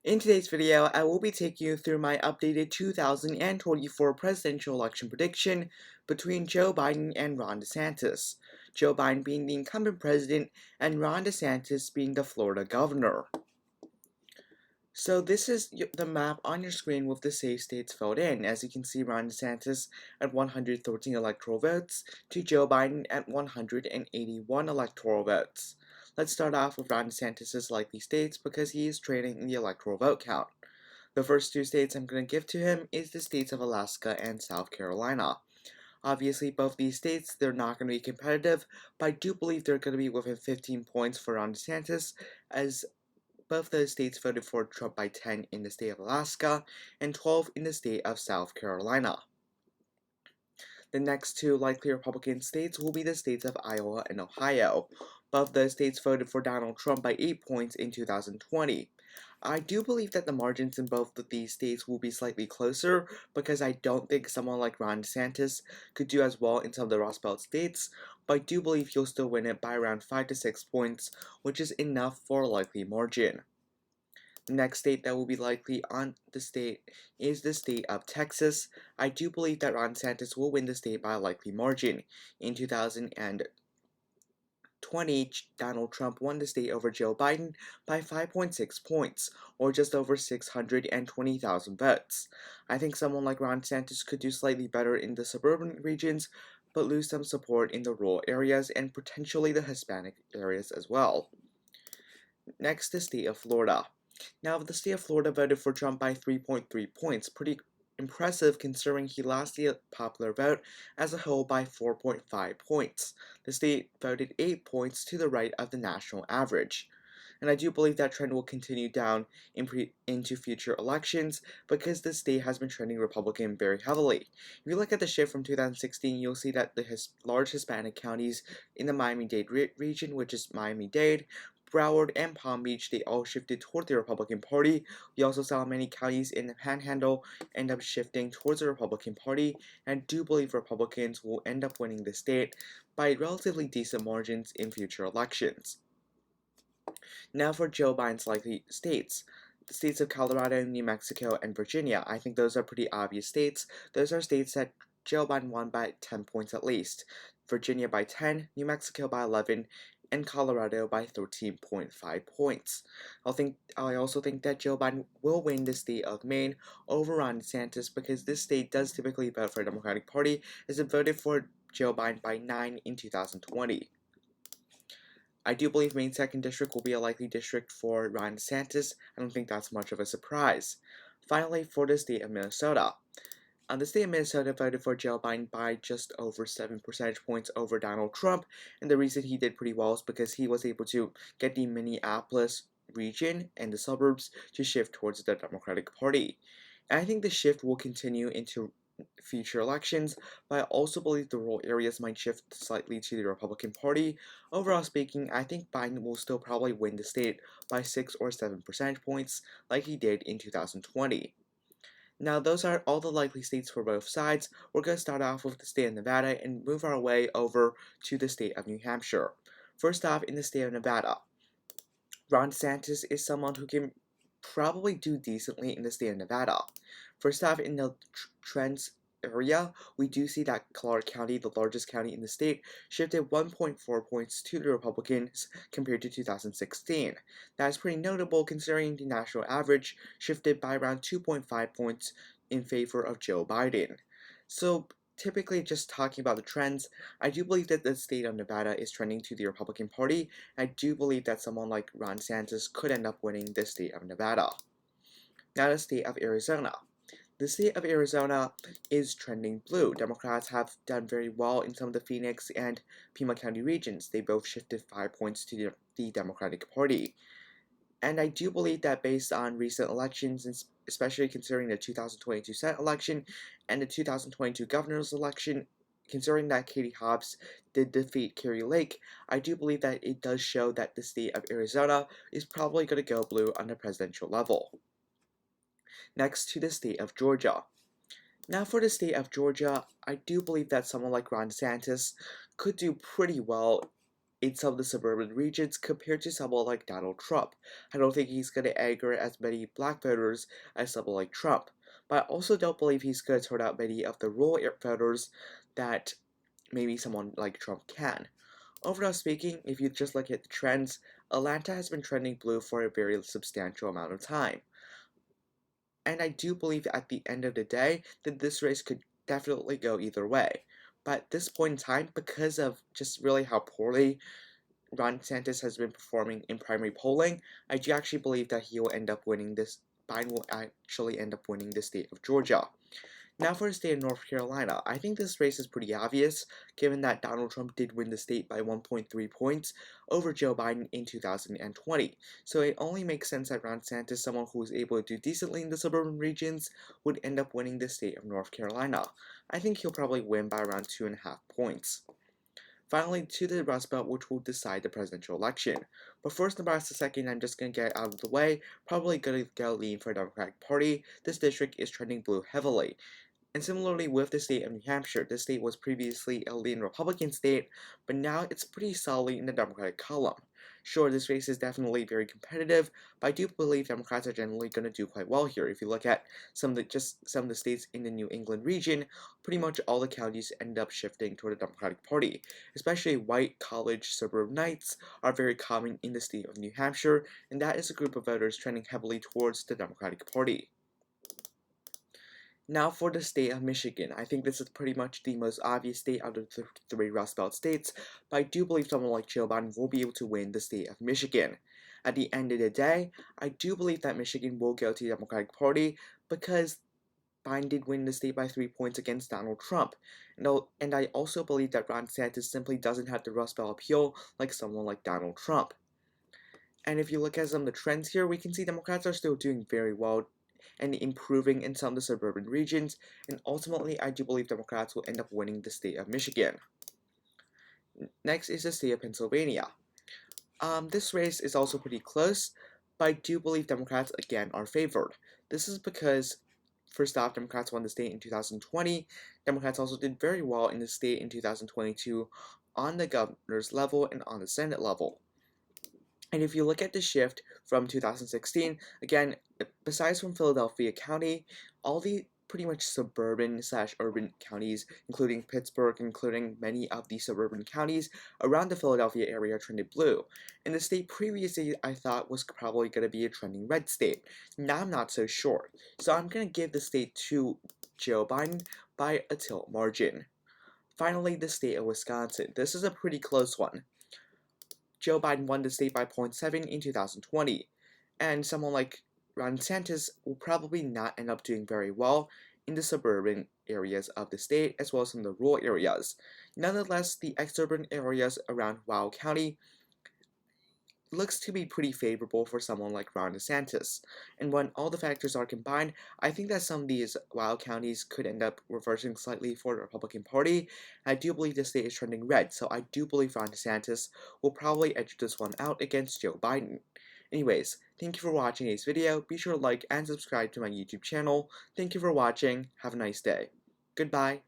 In today's video, I will be taking you through my updated 2024 presidential election prediction between Joe Biden and Ron DeSantis. Joe Biden being the incumbent president and Ron DeSantis being the Florida governor. So this is the map on your screen with the safe states filled in. As you can see, Ron DeSantis at 113 electoral votes to Joe Biden at 181 electoral votes. Let's start off with Ron DeSantis' likely states because he is trailing in the electoral vote count. The first two states I'm going to give to him is the states of Alaska and South Carolina. Obviously, both these states, they're not going to be competitive, but I do believe they're going to be within 15 points for Ron DeSantis, as both those states voted for Trump by 10 in the state of Alaska and 12 in the state of South Carolina. The next two likely Republican states will be the states of Iowa and Ohio. Both those states voted for Donald Trump by 8 points in 2020. I do believe that the margins in both of these states will be slightly closer because I don't think someone like Ron DeSantis could do as well in some of the Rust Belt states, but I do believe he'll still win it by around 5 to 6 points, which is enough for a likely margin. The next state that will be likely on the state is the state of Texas. I do believe that Ron DeSantis will win the state by a likely margin. In 2020, Donald Trump won the state over Joe Biden by 5.6 points, or just over 620,000 votes. I think someone like Ron DeSantis could do slightly better in the suburban regions, but lose some support in the rural areas and potentially the Hispanic areas as well. Next, the state of Florida. Now, the state of Florida voted for Trump by 3.3 points, pretty impressive considering he lost the popular vote as a whole by 4.5 points. The state voted 8 points to the right of the national average. And I do believe that trend will continue down into future elections because the state has been trending Republican very heavily. If you look at the shift from 2016, you'll see that the large Hispanic counties in the Miami-Dade region, which is Miami-Dade, Broward, and Palm Beach, they all shifted toward the Republican Party. We also saw many counties in the Panhandle end up shifting towards the Republican Party, and do believe Republicans will end up winning the state by relatively decent margins in future elections. Now for Joe Biden's likely states. The states of Colorado, New Mexico, and Virginia. I think those are pretty obvious states. Those are states that Joe Biden won by 10 points at least. Virginia by 10, New Mexico by 11, and Colorado by 13.5 points. I also think that Joe Biden will win the state of Maine over Ron DeSantis because this state does typically vote for the Democratic Party, as it voted for Joe Biden by 9 in 2020. I do believe Maine's 2nd District will be a likely district for Ron DeSantis. I don't think that's much of a surprise. Finally, for the state of Minnesota. The state of Minnesota voted for Joe Biden by just over 7 percentage points over Donald Trump, and the reason he did pretty well is because he was able to get the Minneapolis region and the suburbs to shift towards the Democratic Party. And I think the shift will continue into future elections, but I also believe the rural areas might shift slightly to the Republican Party. Overall speaking, I think Biden will still probably win the state by 6 or 7 percentage points like he did in 2020. Now, those are all the likely states for both sides. We're going to start off with the state of Nevada and move our way over to the state of New Hampshire. First off, in the state of Nevada, Ron DeSantis is someone who can probably do decently in the state of Nevada. First off, in the trends area, we do see that Clark County, the largest county in the state, shifted 1.4 points to the Republicans compared to 2016. That is pretty notable considering the national average shifted by around 2.5 points in favor of Joe Biden. So, typically just talking about the trends, I do believe that the state of Nevada is trending to the Republican Party. I do believe that someone like Ron DeSantis could end up winning the state of Nevada. Now the state of Arizona. The state of Arizona is trending blue. Democrats have done very well in some of the Phoenix and Pima County regions. They both shifted 5 points to the Democratic Party. And I do believe that based on recent elections, especially considering the 2022 Senate election and the 2022 governor's election, considering that Katie Hobbs did defeat Kari Lake, I do believe that it does show that the state of Arizona is probably going to go blue on the presidential level. Next to the state of Georgia. Now for the state of Georgia, I do believe that someone like Ron DeSantis could do pretty well in some of the suburban regions compared to someone like Donald Trump. I don't think he's going to anger as many black voters as someone like Trump. But I also don't believe he's going to turn out many of the rural voters that maybe someone like Trump can. Overall speaking, if you just look at the trends, Atlanta has been trending blue for a very substantial amount of time. And I do believe at the end of the day that this race could definitely go either way. But at this point in time, because of just really how poorly Ron DeSantis has been performing in primary polling, I do actually believe that he will end up winning this. Biden will actually end up winning the state of Georgia. Now for the state of North Carolina, I think this race is pretty obvious, given that Donald Trump did win the state by 1.3 points over Joe Biden in 2020. So it only makes sense that Ron DeSantis, someone who is able to do decently in the suburban regions, would end up winning the state of North Carolina. I think he'll probably win by around 2.5 points. Finally, to the Rust Belt, which will decide the presidential election. But first, Nebraska second, I'm just going to get out of the way. Probably going to go lean for the Democratic Party. This district is trending blue heavily. And similarly with the state of New Hampshire, this state was previously a lean Republican state, but now it's pretty solidly in the Democratic column. Sure, this race is definitely very competitive, but I do believe Democrats are generally going to do quite well here. If you look at some of the states in the New England region, pretty much all the counties end up shifting toward the Democratic Party. Especially white college suburbanites are very common in the state of New Hampshire, and that is a group of voters trending heavily towards the Democratic Party. Now for the state of Michigan. I think this is pretty much the most obvious state out of the three Rust Belt states, but I do believe someone like Joe Biden will be able to win the state of Michigan. At the end of the day, I do believe that Michigan will go to the Democratic Party because Biden did win the state by 3 points against Donald Trump. And I also believe that Ron DeSantis simply doesn't have the Rust Belt appeal like someone like Donald Trump. And if you look at some of the trends here, we can see Democrats are still doing very well and improving in some of the suburban regions, and ultimately I do believe Democrats will end up winning the state of Michigan. Next is the state of Pennsylvania. This race is also pretty close, but I do believe Democrats again are favored. This is because, first off, Democrats won the state in 2020. Democrats also did very well in the state in 2022 on the governor's level and on the Senate level. And if you look at the shift from 2016, again, besides from Philadelphia County, all the pretty much suburban/urban counties, including Pittsburgh, including many of the suburban counties around the Philadelphia area trended blue. And the state previously I thought was probably going to be a trending red state. Now I'm not so sure. So I'm going to give the state to Joe Biden by a tilt margin. Finally, the state of Wisconsin. This is a pretty close one. Joe Biden won the state by 0.7 in 2020, and someone like Ron DeSantis will probably not end up doing very well in the suburban areas of the state as well as in the rural areas. Nonetheless, the exurban areas around Wow County looks to be pretty favorable for someone like Ron DeSantis. And when all the factors are combined, I think that some of these wild counties could end up reversing slightly for the Republican Party. I do believe the state is trending red, so I do believe Ron DeSantis will probably edge this one out against Joe Biden. Anyways, thank you for watching today's video. Be sure to like and subscribe to my YouTube channel. Thank you for watching. Have a nice day. Goodbye.